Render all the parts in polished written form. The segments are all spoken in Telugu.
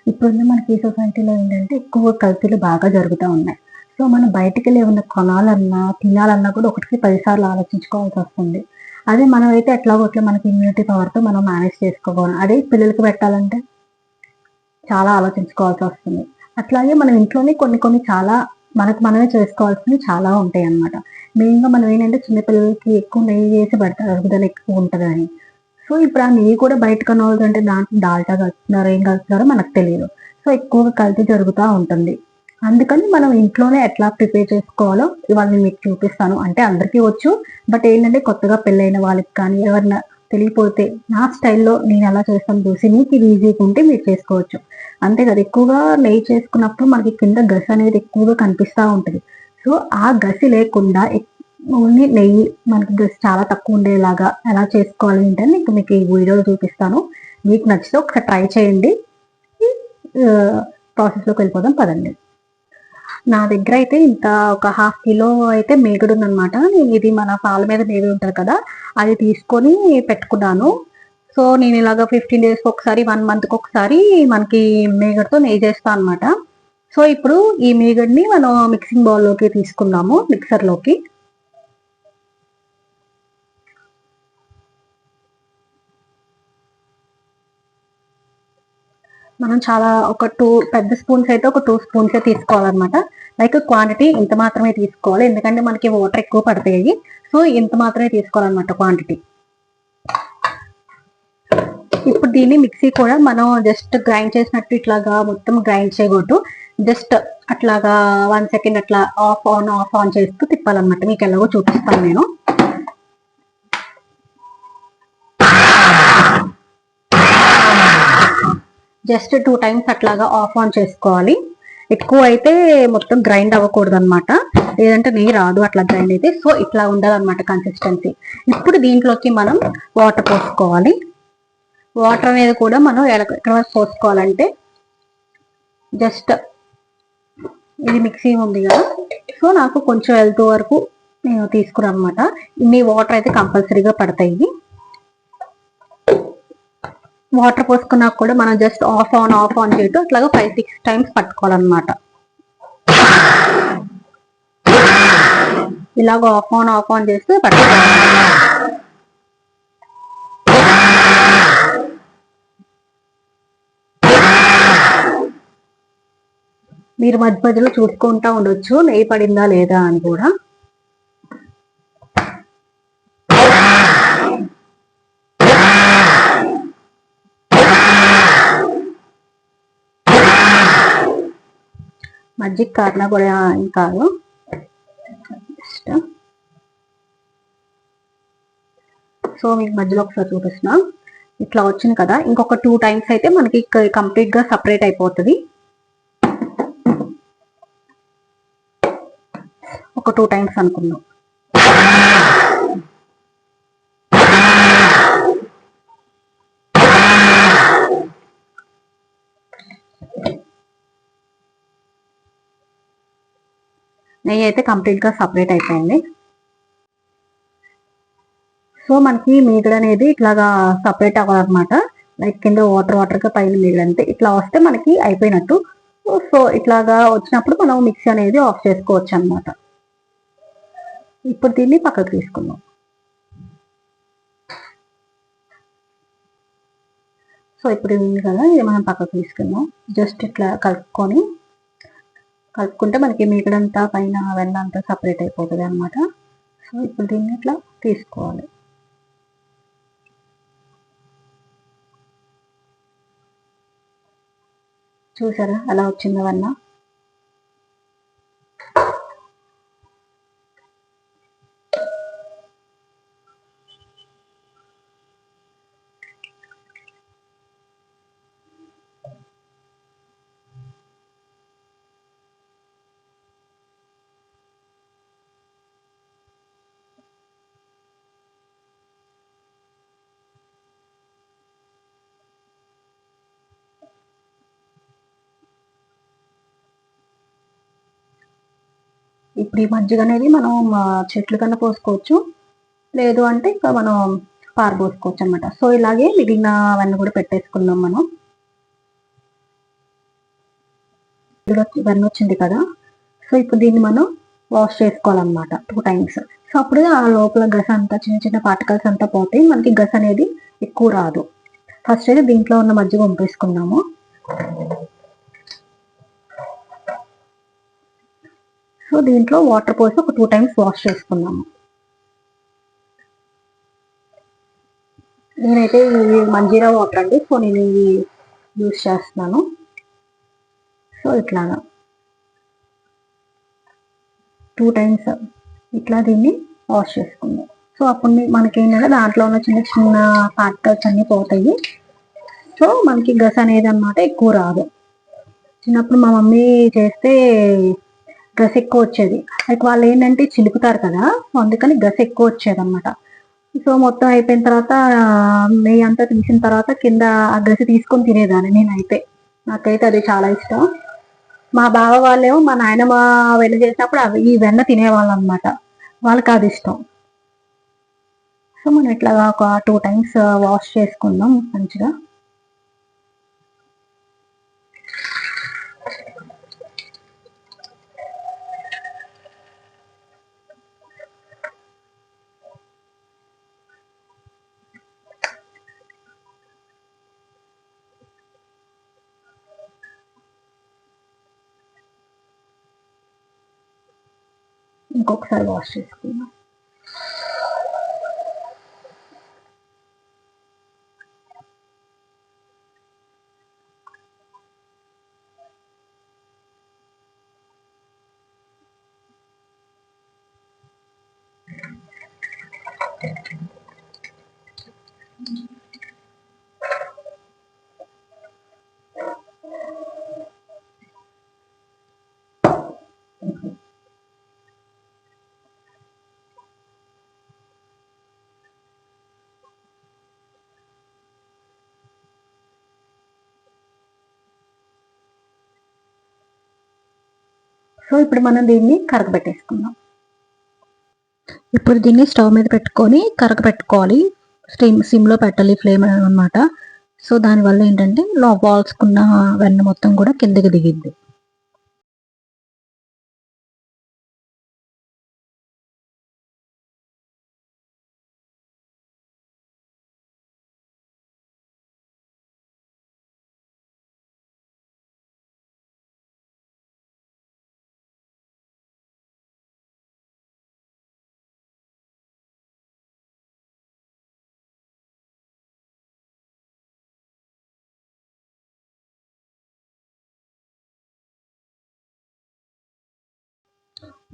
ఇప్పుడున్న మనకి ఈ సొసైటీలో ఏంటంటే ఎక్కువ కల్తీలు బాగా జరుగుతూ ఉన్నాయి. సో మనం బయటికెళ్ళి ఏమన్నా కొనాలన్నా, తినాలన్నా కూడా ఒకటికి 10 సార్లు ఆలోచించుకోవాల్సి వస్తుంది. అదే మనమైతే ఎట్లాగో అట్లా మనకి ఇమ్యూనిటీ పవర్‌తో మనం మేనేజ్ చేసుకోగలం. అదే పిల్లలకి పెట్టాలంటే చాలా ఆలోచించుకోవాల్సి వస్తుంది. అట్లాగే మనం ఇంట్లోనే కొన్ని కొన్ని చాలా మనకు మనమే చేసుకోవాల్సినవి చాలా ఉంటాయన్నమాట. మెయిన్‌గా మనం ఏంటంటే చిన్న పిల్లలకి ఎక్కువ నెయ్యి వేసి పెడతారు. అరుగుదల ఎక్కువ ఉంటదని. సో ఇప్పుడు ఆ నెయ్యి కూడా బయట కొనాలంటే దాంట్లో డాల్డా కలుపుతున్నారో ఏం కలుపుతున్నారో మనకు తెలియదు. సో ఎక్కువగా కల్తీ జరుగుతా ఉంటుంది. అందుకని మనం ఇంట్లోనే ఎట్లా ప్రిపేర్ చేసుకోవాలో ఇవాళ నేను మీకు చూపిస్తాను. అంటే అందరికీ వచ్చు. బట్ ఏంటంటే కొత్తగా పెళ్ళైన వాళ్ళకి కానీ ఎవరైనా తెలియపోతే నా స్టైల్‌లో నేను ఎలా చేస్తానో చూసి మీకు ఇది ఈజీగా ఉంటే మీరు చేసుకోవచ్చు. అంతే కదా! ఎక్కువగా నెయ్యి చేసుకున్నప్పుడు మనకి కింద గసి అనేది ఎక్కువగా కనిపిస్తా ఉంటది. సో ఆ గసి లేకుండా ఓన్లీ నెయ్యి మనకి గసి చాలా తక్కువ ఉండేలాగా ఎలా చేసుకోవాలి ఏంటని మీకు ఈ వీడియోలో చూపిస్తాను. మీకు నచ్చితే ఒకసారి ట్రై చేయండి. ప్రాసెస్‌లోకి వెళ్ళిపోదాం పదండి. నా దగ్గర అయితే ఇంత ఒక హాఫ్ కిలో అయితే మీగడ ఉందనమాట. నేను ఇది మన పాల మీద మీగడ ఉంటది కదా! అది తీసుకొని పెట్టుకున్నాను. సో నేను ఇలాగ 15 డేస్‌కి ఒకసారి, 1 మంత్‌కి ఒకసారి మనకి మీగడతో నెయ్యి చేస్తా అనమాట. సో ఇప్పుడు ఈ మీగడని మనం మిక్సింగ్ బౌల్‌లోకి తీసుకుందాము. మిక్సర్‌లోకి. మనం చాలా ఒక 2 పెద్ద స్పూన్స్ అయితే ఒక 2 స్పూన్సే తీసుకోవాలన్నమాట. లైక్ క్వాంటిటీ ఇంత మాత్రమే తీసుకోవాలి. ఎందుకంటే మనకి వాటర్ ఎక్కువ పడతాయి. సో ఇంత మాత్రమే తీసుకోవాలన్నమాట క్వాంటిటీ. ఇప్పుడు దీన్ని మిక్సీ కూడా మనం జస్ట్ గ్రైండ్ చేసినట్టు ఇట్లాగా మొత్తం గ్రైండ్ చేయకూడదు. జస్ట్ అట్లాగా 1 సెకండ్ అట్లా ఆఫ్ ఆన్ చేస్తూ తిప్పాలన్నమాట. మీకు ఎలాగో చూపిస్తాను నేను. జస్ట్ 2 టైమ్స్ అట్లాగా ఆఫ్ ఆన్ చేసుకోవాలి. ఎక్కువ అయితే మొత్తం గ్రైండ్ అవ్వకూడదు అనమాట. లేదంటే నెయ్యి రాదు అట్లా గ్రైండ్ అయితే. సో ఇట్లా ఉండాలన్నమాట కన్సిస్టెన్సీ. ఇప్పుడు దీంట్లోకి మనం వాటర్ పోసుకోవాలి. వాటర్ అనేది కూడా మనం ఎక్కడ పోసుకోవాలంటే జస్ట్ ఇది మిక్సీ ఉంది కదా, సో నాకు కొంచెం వెళ్తూ వరకు నేను తీసుకున్నాను అనమాట. ఇన్ని వాటర్ అయితే కంపల్సరీగా పడతాయి. వాటర్ పోసుకున్నాక కూడా మనం జస్ట్ ఆఫ్ ఆన్ చేయటం అట్లాగా 5-6 టైమ్స్ పట్టుకోవాలన్నమాట. ఇలాగ ఆఫ్ ఆన్ చేస్తే పట్టుకోవాలి. మీరు మధ్య మధ్యలో చూసుకుంటా ఉండొచ్చు నెయ్యి పడిందా లేదా అని కూడా. మజ్జిగ కారణం కూడా ఏం కాదు. సో మీకు మధ్యలో ఒకసారి చూపిస్తున్నా. ఇట్లా వచ్చింది కదా, ఇంకొక 2 టైమ్స్ అయితే మనకి కంప్లీట్ గా సపరేట్ అయిపోతుంది. ఒక 2 టైమ్స్ అనుకున్నాం. నెయ్యి అయితే కంప్లీట్ గా సపరేట్ అయిపోయింది. సో మనకి మీగడ అనేది ఇట్లాగా సపరేట్ అవ్వాలన్నమాట. లైక్ కింద వాటర్ గా పైన మీగడ అంతే ఇట్లా వస్తే మనకి అయిపోయినట్టు. సో ఇట్లాగా వచ్చినప్పుడు మనం మిక్సీ అనేది ఆఫ్ చేసుకోవచ్చు అనమాట. ఇప్పుడు దీన్ని పక్కకు తీసుకుందాం. సో ఇప్పుడు ఉంది కదా, ఇది మనం పక్కకు తీసుకుందాం. జస్ట్ ఇట్లా కలుపుకుంటే మనకి మీగడంతా పైన వెన్న అంతా సపరేట్ అయిపోతుంది అనమాట. సో ఇప్పుడు దీన్ని ఇట్లా తీసుకోవాలి. చూసారా అలా వచ్చిందో వెన్న. ఇప్పుడు ఈ మజ్జిగ అనేది మనం చెట్ల కన్నా పోసుకోవచ్చు, లేదు అంటే ఇంకా మనం పారబోసుకోవచ్చు అనమాట. సో ఇలాగే మిగిలినవన్నీ కూడా పెట్టేసుకుందాం మనం. వెన్న వచ్చింది కదా. సో ఇప్పుడు దీన్ని మనం వాష్ చేసుకోవాలన్నమాట 2 times. సో అప్పుడు ఆ లోపల గస అంతా చిన్న చిన్న పార్టికల్స్ అంతా పోతాయి, మనకి గస అనేది ఎక్కువ రాదు. ఫస్ట్ అయితే దీంట్లో ఉన్న మజ్జిగ వంపేసుకున్నాము. సో దీంట్లో వాటర్ పోసి ఒక 2 times వాష్ చేసుకున్నాము. నేనైతే ఈ మంజీరా వాటర్ అండి, సో నేను ఇవి యూస్ చేస్తున్నాను. సో ఇట్లాగా 2 times ఇట్లా దీన్ని వాష్ చేసుకుందాం. సో అప్పుడు మనకి ఏంటంటే దాంట్లో ఉన్న చిన్న చిన్న పార్టికల్స్ అన్నీ పోతాయి. సో మనకి గస అనేది అన్నమాట ఎక్కువ రాదు. చిన్నప్పుడు మా మమ్మీ చేస్తే గస ఎక్కువ వచ్చేది. లైక్ వాళ్ళు ఏంటంటే చిలుకుతారు కదా, సో అందుకని గస ఎక్కువ వచ్చేది అనమాట. సో మొత్తం అయిపోయిన తర్వాత నెయ్యి అంతా తీసిన తర్వాత కింద ఆ గసి తీసుకొని తినేదాన్ని నేనైతే. నాకైతే అది చాలా ఇష్టం. మా బావ వాళ్ళేమో మా నాయనమ్మ వెన్న చేసినప్పుడు అవి ఈ వెన్న తినేవాళ్ళు అనమాట, వాళ్ళకి అది ఇష్టం. సో మనం ఇట్లాగా ఒక 2 times వాష్ చేసుకుందాం మంచిగా. ఇంకొకసారి వాష్ చేసుకుందాం. సో ఇప్పుడు మనం దీన్ని కరగబెట్టేసుకుందాం. ఇప్పుడు దీన్ని స్టవ్ మీద పెట్టుకొని కరగబెట్టుకోవాలి. సిమ్లో పెట్టాలి ఫ్లేమ్ అనమాట. సో దానివల్ల ఏంటంటే వాల్స్కున్న వెన్న మొత్తం కూడా కిందకి దిగిద్ది.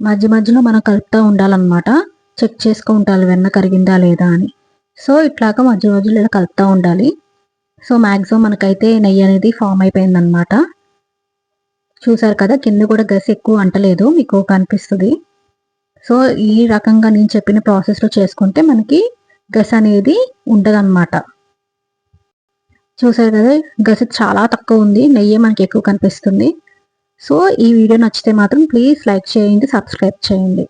మధ్య మధ్యలో మనం కలుపుతూ ఉండాలన్నమాట. చెక్ చేసుకుంటాలి వెన్న కరిగిందా లేదా అని. సో ఇట్లాగా మధ్య మధ్యలో ఇలా కలుపుతూ ఉండాలి. సో మ్యాక్సిమం మనకైతే నెయ్యి అనేది ఫామ్ అయిపోయిందనమాట. చూసారు కదా, కింద కూడా గసి ఎక్కువ అంటలేదు, మీకు కనిపిస్తుంది. సో ఈ రకంగా నేను చెప్పిన ప్రాసెస్లో చేసుకుంటే మనకి గసి అనేది ఉండదన్నమాట. చూసారు కదా, గసి చాలా తక్కువ ఉంది, నెయ్యి మనకి ఎక్కువ కనిపిస్తుంది. సో ఈ వీడియో నచ్చితే మాత్రం ప్లీజ్ లైక్ చేయండి, సబ్స్క్రైబ్ చేయండి.